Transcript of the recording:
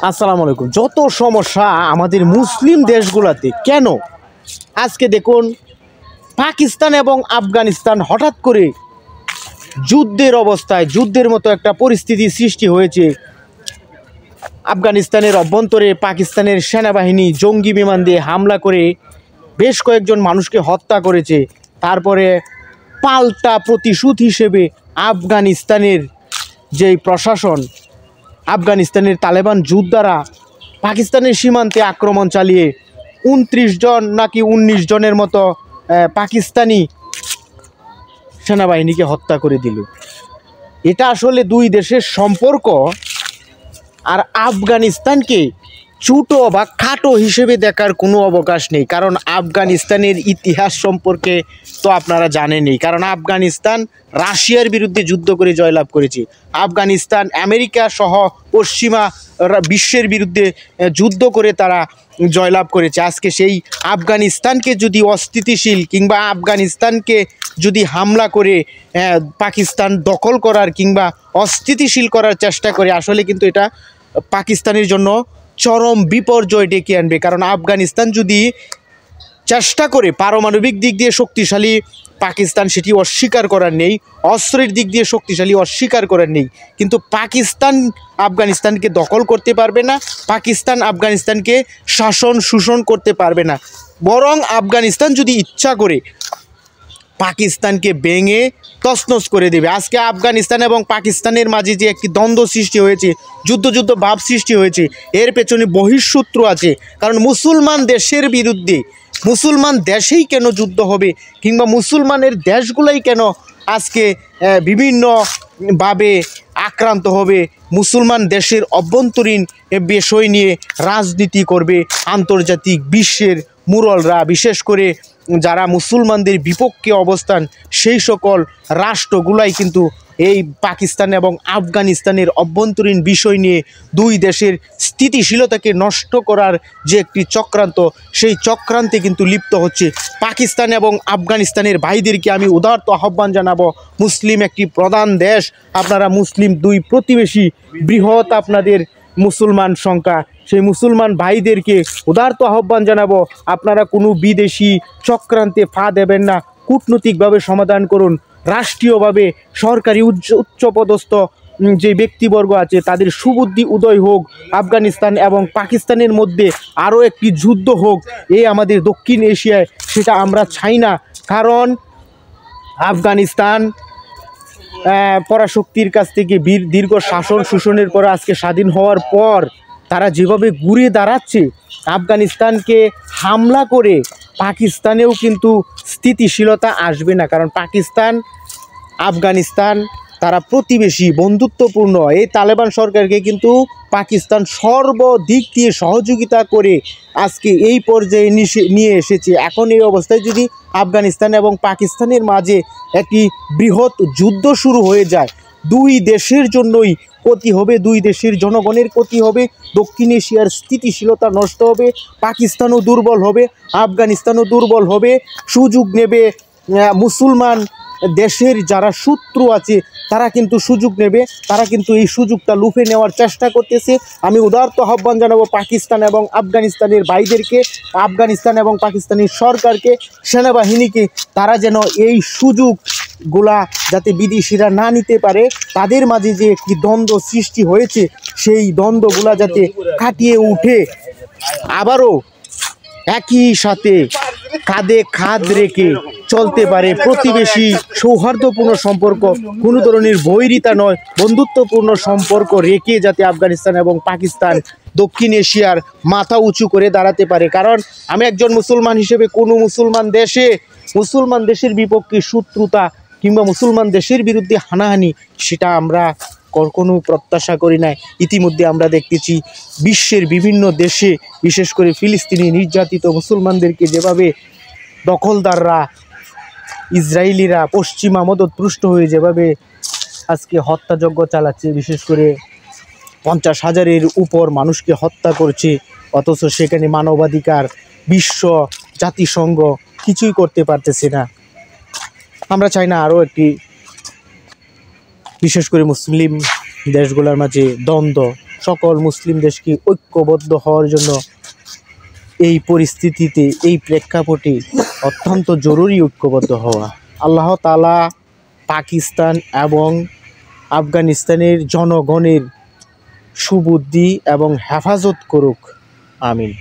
আসসালামু আলাইকুম। যত সমস্যা আমাদের মুসলিম দেশগুলোতে কেন, আজকে দেখুন পাকিস্তান এবং আফগানিস্তান হঠাৎ করে যুদ্ধের অবস্থায়, যুদ্ধের মতো একটা পরিস্থিতি সৃষ্টি হয়েছে। আফগানিস্তানের অভ্যন্তরে পাকিস্তানের সেনাবাহিনী জঙ্গি বিমান দিয়ে হামলা করে বেশ কয়েকজন মানুষকে হত্যা করেছে। তারপরে পাল্টা প্রতিশোধ হিসেবে আফগানিস্তানের যেই প্রশাসন, আফগানিস্তানের তালেবান যোদ্ধারা পাকিস্তানের সীমান্তে আক্রমণ চালিয়ে 29 জন নাকি 19 জনের মতো পাকিস্তানি সেনাবাহিনীকে হত্যা করে দিল। এটা আসলে দুই দেশের সম্পর্ক আর আফগানিস্তানকে ছোটো বা খাটো হিসেবে দেখার কোনো অবকাশ নেই, কারণ আফগানিস্তানের ইতিহাস সম্পর্কে তো আপনারা জানেনই। কারণ আফগানিস্তান রাশিয়ার বিরুদ্ধে যুদ্ধ করে জয়লাভ করেছে। আফগানিস্তান আমেরিকা সহ পশ্চিমা বিশ্বের বিরুদ্ধে যুদ্ধ করে তারা জয়লাভ করেছে। আজকে সেই আফগানিস্তানকে যদি অস্থিতিশীল কিংবা আফগানিস্তানকে যদি হামলা করে পাকিস্তান দখল করার কিংবা অস্থিতিশীল করার চেষ্টা করে, আসলে কিন্তু এটা পাকিস্তানের জন্য চরম বিপর্যয় ডেকে আনবে। কারণ আফগানিস্তান যদি চেষ্টা করে পারমাণবিক দিক দিয়ে শক্তিশালী, পাকিস্তান সেটি অস্বীকার করার নেই, অস্ত্রের দিক দিয়ে শক্তিশালী অস্বীকার করার নেই, কিন্তু পাকিস্তান আফগানিস্তানকে দখল করতে পারবে না, পাকিস্তান আফগানিস্তানকে শাসন শোষণ করতে পারবে না। বরং আফগানিস্তান যদি ইচ্ছা করে পাকিস্তানকে ভেঙে তছনছ করে দেবে। আজকে আফগানিস্তান এবং পাকিস্তানের মাঝে যে একটি দ্বন্দ্ব সৃষ্টি হয়েছে, যুদ্ধ ভাব সৃষ্টি হয়েছে, এর পেছনে বহিঃসূত্র আছে। কারণ মুসলমান দেশের বিরুদ্ধে, মুসলমান দেশেই কেন যুদ্ধ হবে, কিংবা মুসলমানের দেশগুলাই কেন আজকে বিভিন্নভাবে আক্রান্ত হবে, মুসলমান দেশের অভ্যন্তরীণ বিষয় নিয়ে রাজনীতি করবে আন্তর্জাতিক বিশ্বের মুরলরা, বিশেষ করে যারা মুসলমানদের বিপক্ষে অবস্থান, সেই সকল রাষ্ট্রগুলাই কিন্তু এই পাকিস্তান এবং আফগানিস্তানের অভ্যন্তরীণ বিষয় নিয়ে দুই দেশের স্থিতিশীলতাকে নষ্ট করার যে একটি চক্রান্ত, সেই চক্রান্তে কিন্তু লিপ্ত হচ্ছে। পাকিস্তান এবং আফগানিস্তানের ভাইদেরকে আমি উদারত আহ্বান জানাবো, মুসলিম একটি প্রধান দেশ, আপনারা মুসলিম দুই প্রতিবেশী, বৃহৎ আপনাদের মুসলমান সংখ্যা, সেই মুসলমান ভাইদেরকে উদারত আহ্বান জানাবো, আপনারা কোনো বিদেশি চক্রান্তে পা দেবেন না, কূটনৈতিকভাবে সমাধান করুন। রাষ্ট্রীয়ভাবে সরকারি উচ্চপদস্থ যে ব্যক্তিবর্গ আছে তাদের সুবুদ্ধি উদয় হোক, আফগানিস্তান এবং পাকিস্তানের মধ্যে আরও একটি যুদ্ধ হোক, এই আমাদের দক্ষিণ এশিয়ায় সেটা আমরা চাই না। কারণ আফগানিস্তান পরাশক্তির কাছ থেকে দীর্ঘ শাসন শোষণের পর আজকে স্বাধীন হওয়ার পর তারা যেভাবে ঘুরে দাঁড়াচ্ছে, আফগানিস্তানকে হামলা করে পাকিস্তানেও কিন্তু স্থিতিশীলতা আসবে না। কারণ পাকিস্তান আফগানিস্তান তারা প্রতিবেশী, বন্ধুত্বপূর্ণ। এই তালেবান সরকারকে কিন্তু পাকিস্তান সর্বদিক দিয়ে সহযোগিতা করে আজকে এই পর্যায়ে নিয়ে এসেছে। এখন এই অবস্থায় যদি আফগানিস্তান এবং পাকিস্তানের মাঝে একটি বৃহৎ যুদ্ধ শুরু হয়ে যায়, দুই দেশের জন্যই ক্ষতি হবে, দুই দেশের জনগণের ক্ষতি হবে, দক্ষিণ এশিয়ার স্থিতিশীলতা নষ্ট হবে, পাকিস্তানও দুর্বল হবে, আফগানিস্তানও দুর্বল হবে। সুযোগ নেবে মুসলমান দেশের যারা শত্রু আছে, তারা কিন্তু সুযোগ নেবে, তারা কিন্তু এই সুযোগটা লুফে নেওয়ার চেষ্টা করতেছে। আমি উদারত আহ্বান জানাবো পাকিস্তান এবং আফগানিস্তানের ভাইদেরকে, আফগানিস্তান এবং পাকিস্তানের সরকারকে, সেনাবাহিনীকে, তারা যেন এই সুযোগগুলা যাতে বিদেশিরা না নিতে পারে, তাদের মাঝে যে একটি দ্বন্দ্ব সৃষ্টি হয়েছে সেই দ্বন্দ্বগুলা যাতে কাটিয়ে উঠে আবারও একই সাথে কাঁধে কাঁধ রেখে চলতে পারে। প্রতিবেশী সৌহার্দ্যপূর্ণ সম্পর্ক, কোনো ধরনের বৈরিতা নয়, বন্ধুত্বপূর্ণ সম্পর্ক রেখে যাতে আফগানিস্তান এবং পাকিস্তান দক্ষিণ এশিয়ার মাথা উঁচু করে দাঁড়াতে পারে। কারণ আমি একজন মুসলমান হিসেবে কোনো মুসলমান দেশের বিপক্ষে শত্রুতা কিংবা মুসলমান দেশের বিরুদ্ধে হানাহানি, সেটা আমরা কখনো প্রত্যাশা করি না। ইতিমধ্যে আমরা দেখতেছি বিশ্বের বিভিন্ন দেশে, বিশেষ করে ফিলিস্তিনি নির্যাতিত মুসলমানদেরকে যেভাবে দখলদাররা, ইসরায়েলিরা, পশ্চিমা মদতপুষ্ট হয়ে যেভাবে আজকে হত্যাযজ্ঞ চালাচ্ছে, বিশেষ করে 50,000-এর উপর মানুষকে হত্যা করছে, অথচ সেখানে মানবাধিকার, বিশ্ব, জাতিসংঘ কিছুই করতে পারতেছে না। আমরা চাই না আরও একটি, বিশেষ করে মুসলিম দেশগুলোর মাঝে দ্বন্দ্ব সকল মুসলিম দেশকে ঐক্যবদ্ধ হওয়ার জন্য এই পরিস্থিতিতে, এই প্রেক্ষাপটে অত্যন্ত জরুরি ঐক্যবদ্ধ হওয়া। আল্লাহ তাআলা পাকিস্তান এবং আফগানিস্তানের জনগণের সুবুদ্ধি এবং হেফাজত করুক। আমিন।